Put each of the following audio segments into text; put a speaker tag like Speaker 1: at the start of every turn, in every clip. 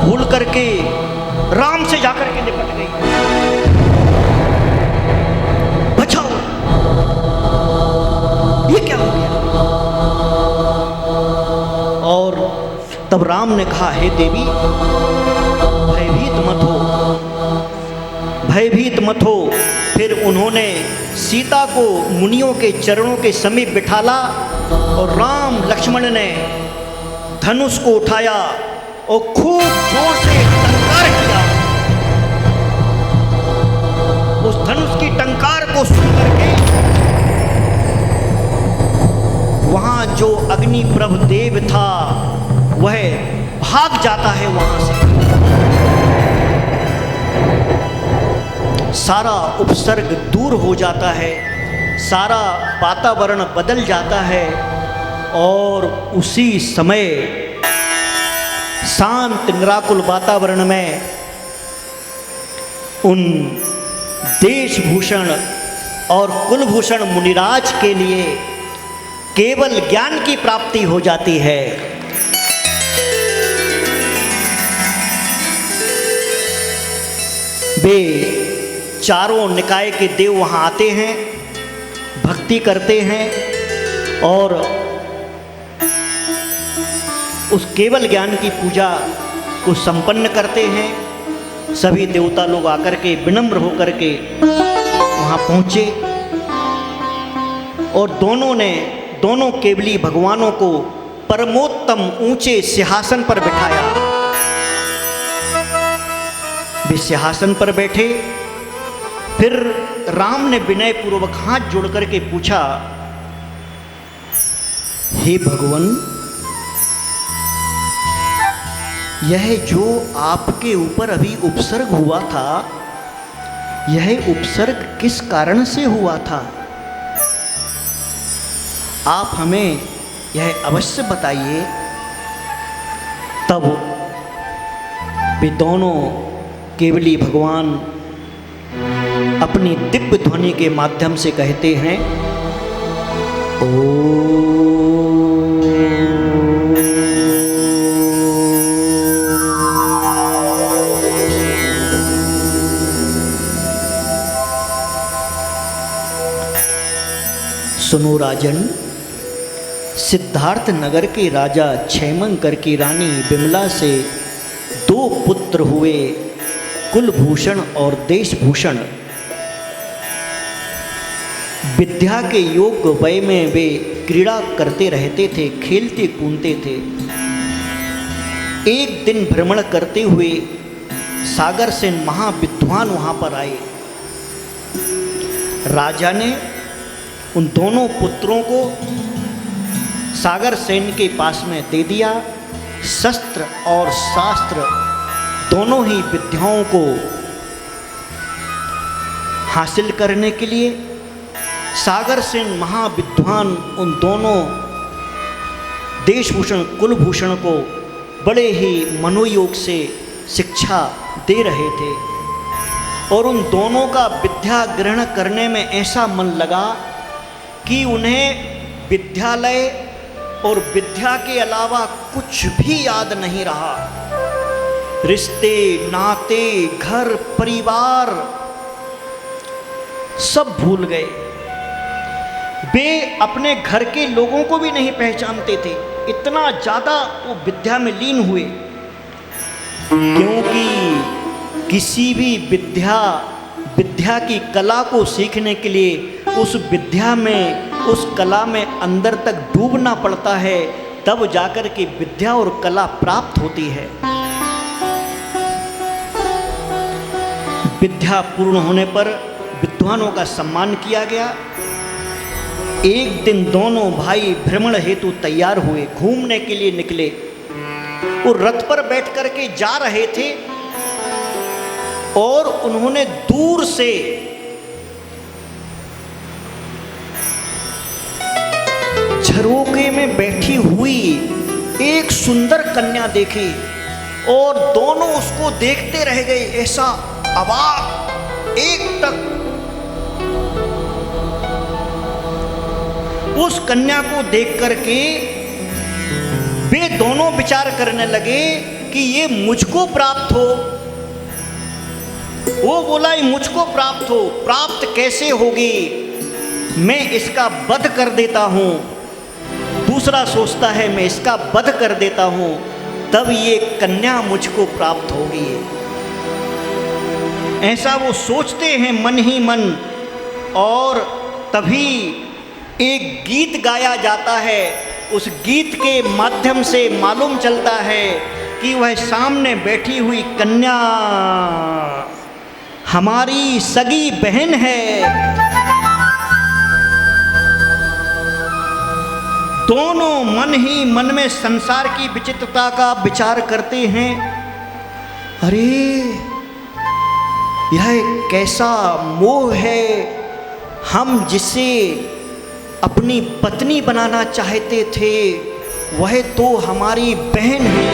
Speaker 1: भूल करके राम से जाकर के निपट गई, बचाओ, ये क्या हो गया। और तब राम ने कहा, हे देवी भयभीत मत हो, भयभीत मत हो। फिर उन्होंने सीता को मुनियों के चरणों के समीप बिठाला और राम लक्ष्मण ने धनुष को उठाया और खूब जोर से टंकार किया। उस धनुष की टंकार को सुन करके वहां जो अग्नि प्रभ देव था वह भाग जाता है वहां से। सारा उपसर्ग दूर हो जाता है, सारा वातावरण बदल जाता है और उसी समय शांत निराकुल वातावरण में उन देशभूषण और कुलभूषण मुनिराज के लिए केवल ज्ञान की प्राप्ति हो जाती है। वे चारों निकाय के देव वहाँ आते हैं, भक्ति करते हैं और उस केवल ज्ञान की पूजा को संपन्न करते हैं। सभी देवता लोग आकर के विनम्र होकर के वहाँ पहुँचे और दोनों केवली भगवानों को परमोत्तम ऊंचे सिंहासन पर बिठाया। वे सिंहासन पर बैठे। फिर राम ने विनय पूर्वक हाथ जोड़ करके पूछा, हे भगवान, यह जो आपके ऊपर अभी उपसर्ग हुआ था, यह उपसर्ग किस कारण से हुआ था? आप हमें यह अवश्य बताइए। तब वे दोनों केवली भगवान अपनी दिव्य ध्वनि के माध्यम से कहते हैं, ओ सुनो राजन, सिद्धार्थ नगर के राजा क्षेमंकर की रानी विमला से 2 पुत्र हुए, कुलभूषण और देशभूषण। विद्या के योग वय में वे क्रीड़ा करते रहते थे, खेलते कूदते थे। एक दिन भ्रमण करते हुए सागर सेन महाविद्वान वहाँ पर आए। राजा ने उन दोनों पुत्रों को सागर सेन के पास में दे दिया। शस्त्र और शास्त्र दोनों ही विद्याओं को हासिल करने के लिए सागर सेन महाविद्वान उन दोनों देशभूषण कुलभूषण को बड़े ही मनोयोग से शिक्षा दे रहे थे और उन दोनों का विद्या ग्रहण करने में ऐसा मन लगा कि उन्हें विद्यालय और विद्या के अलावा कुछ भी याद नहीं रहा। रिश्ते नाते घर परिवार सब भूल गए। वे अपने घर के लोगों को भी नहीं पहचानते थे, इतना ज़्यादा वो विद्या में लीन हुए। क्योंकि किसी भी विद्या की कला को सीखने के लिए उस विद्या में, उस कला में अंदर तक डूबना पड़ता है, तब जाकर के विद्या और कला प्राप्त होती है। विद्या पूर्ण होने पर विद्वानों का सम्मान किया गया। एक दिन दोनों भाई भ्रमण हेतु तैयार हुए, घूमने के लिए निकले। वो रथ पर बैठ करके जा रहे थे और उन्होंने दूर से झरोके में बैठी हुई एक सुंदर कन्या देखी और दोनों उसको देखते रह गए, ऐसा अवाक एक तक। उस कन्या को देख करके वे दोनों विचार करने लगे कि ये मुझको प्राप्त हो। वो बोला ये मुझको प्राप्त हो, प्राप्त कैसे होगी, मैं इसका वध कर देता हूँ। दूसरा सोचता है मैं इसका वध कर देता हूँ, तब ये कन्या मुझको प्राप्त होगी। ऐसा वो सोचते हैं मन ही मन, और तभी एक गीत गाया जाता है। उस गीत के माध्यम से मालूम चलता है कि वह सामने बैठी हुई कन्या हमारी सगी बहन है। दोनों मन ही मन में संसार की विचित्रता का विचार करते हैं। अरे यह कैसा मोह है, हम जिसे अपनी पत्नी बनाना चाहते थे वह तो हमारी बहन है।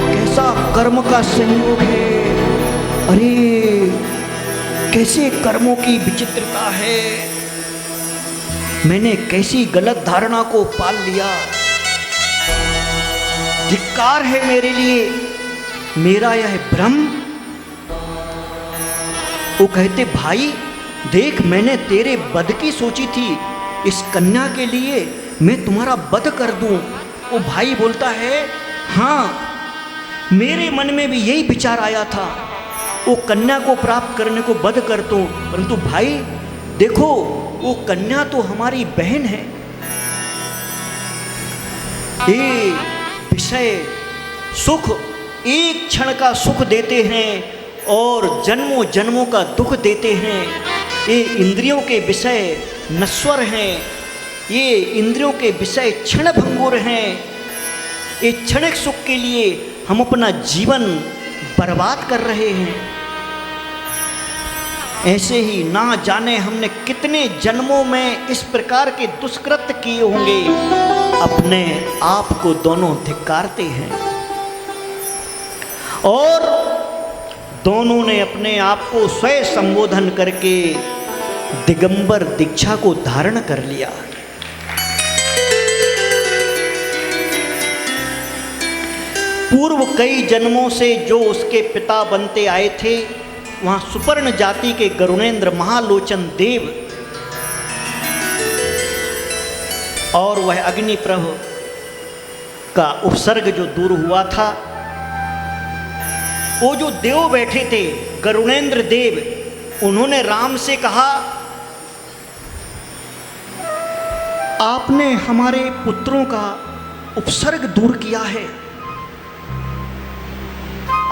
Speaker 1: कैसा कर्म का संयोग है, अरे कैसे कर्मों की विचित्रता है, मैंने कैसी गलत धारणा को पाल लिया। धिक्कार है मेरे लिए, मेरा यह भ्रम। वो कहते भाई देख, मैंने तेरे वध की सोची थी, इस कन्या के लिए मैं तुम्हारा वध कर दूं। वो भाई बोलता है हाँ, मेरे मन में भी यही विचार आया था, वो कन्या को प्राप्त करने को वध कर दूं, परंतु भाई देखो वो कन्या तो हमारी बहन है। ये विषय सुख एक क्षण का सुख देते हैं और जन्मों जन्मों का दुख देते हैं। ये इंद्रियों के विषय नश्वर हैं, ये इंद्रियों के विषय क्षण भंगुर हैं। ये क्षणिक सुख के लिए हम अपना जीवन बर्बाद कर रहे हैं। ऐसे ही ना जाने हमने कितने जन्मों में इस प्रकार के दुष्कृत्य किए होंगे, अपने आप को दोनों धिक्कारते हैं और दोनों ने अपने आप को स्वयं संबोधन करके दिगंबर दीक्षा को धारण कर लिया। पूर्व कई जन्मों से जो उसके पिता बनते आए थे, वहाँ सुपर्ण जाति के गरुणेन्द्र महालोचन देव और वह अग्निप्रभ का उपसर्ग जो दूर हुआ था, वो जो देव बैठे थे गरुणेन्द्र देव, उन्होंने राम से कहा आपने हमारे पुत्रों का उपसर्ग दूर किया है,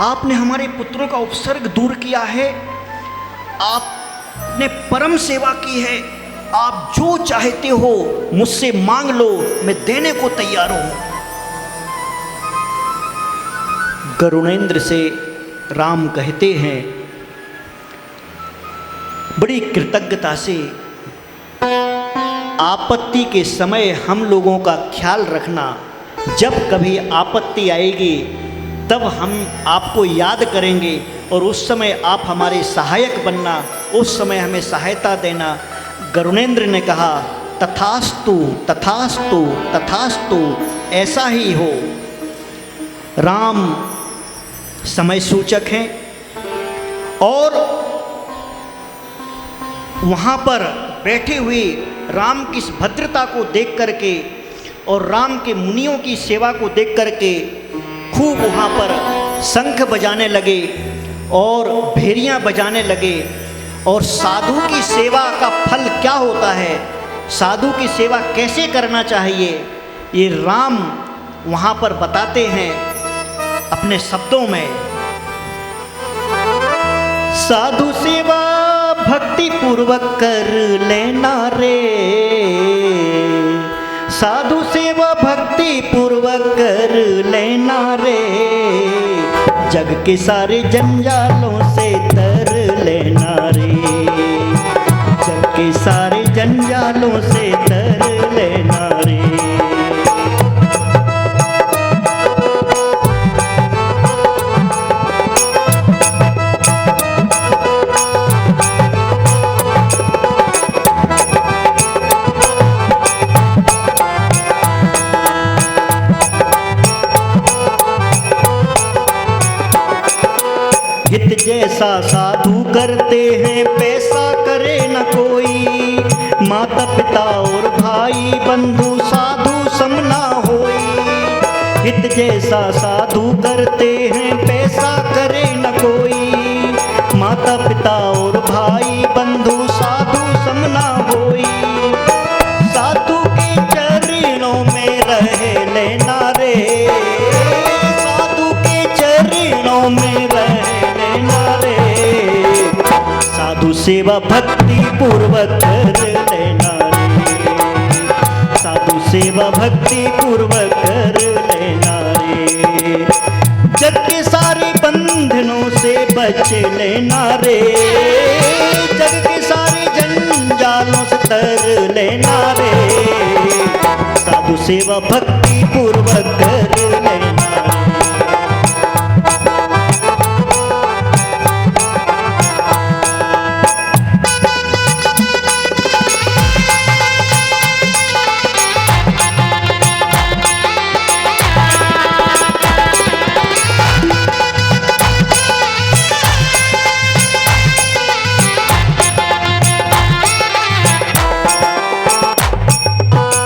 Speaker 1: आपने हमारे पुत्रों का उपसर्ग दूर किया है, आपने परम सेवा की है, आप जो चाहते हो मुझसे मांग लो, मैं देने को तैयार हूं। गरुणेन्द्र से राम कहते हैं बड़ी कृतज्ञता से, आपत्ति के समय हम लोगों का ख्याल रखना, जब कभी आपत्ति आएगी तब हम आपको याद करेंगे और उस समय आप हमारे सहायक बनना, उस समय हमें सहायता देना। गरुणेन्द्र ने कहा तथास्तु तथास्तु तथास्तु, ऐसा ही हो। राम समय सूचक हैं और वहाँ पर बैठे हुए राम की इस भद्रता को देख करके और राम के मुनियों की सेवा को देख करके खूब वहाँ पर शंख बजाने लगे और भेरियाँ बजाने लगे। और साधु की सेवा का फल क्या होता है, साधु की सेवा कैसे करना चाहिए, ये राम वहाँ पर बताते हैं अपने शब्दों में। साधु सेवा भक्ति पूर्वक कर लेना रे, साधु सेवा भक्ति पूर्वक कर लेना रे, जग के सारे जंजालों से तर लेना रे, जग के सारे जंजालों से तर लेना रे। जैसा साधु करते हैं पैसा करे न कोई। माता पिता और भाई बंधु साधु समना होई। हित जैसा साधु करते हैं पैसा करे न कोई। माता पिता और भाई बंधु साधु समना होई। साधु के चरणों में रहे लेना रे। साधु के चरणों में रहे लेना रे। साधु सेवा भक्ति पूर्वक कर लेना रे। साधु सेवा भक्ति पूर्वक कर लेना रे। जग के सारे बंधनों से बच लेना रे। जग के सारे जंजालों से तर लेना रे। साधु सेवा भक्ति पूर्वक कर लेना रे।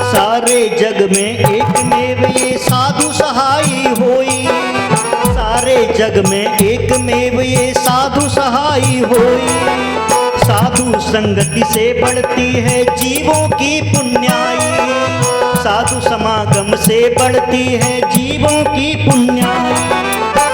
Speaker 1: सारे जग में एक मेव ये साधु सहाई होई। सारे जग में एक मेव ये साधु सहाई होई। साधु संगति से बढ़ती है जीवों की पुण्याई। साधु समागम से बढ़ती है जीवों की पुण्याई।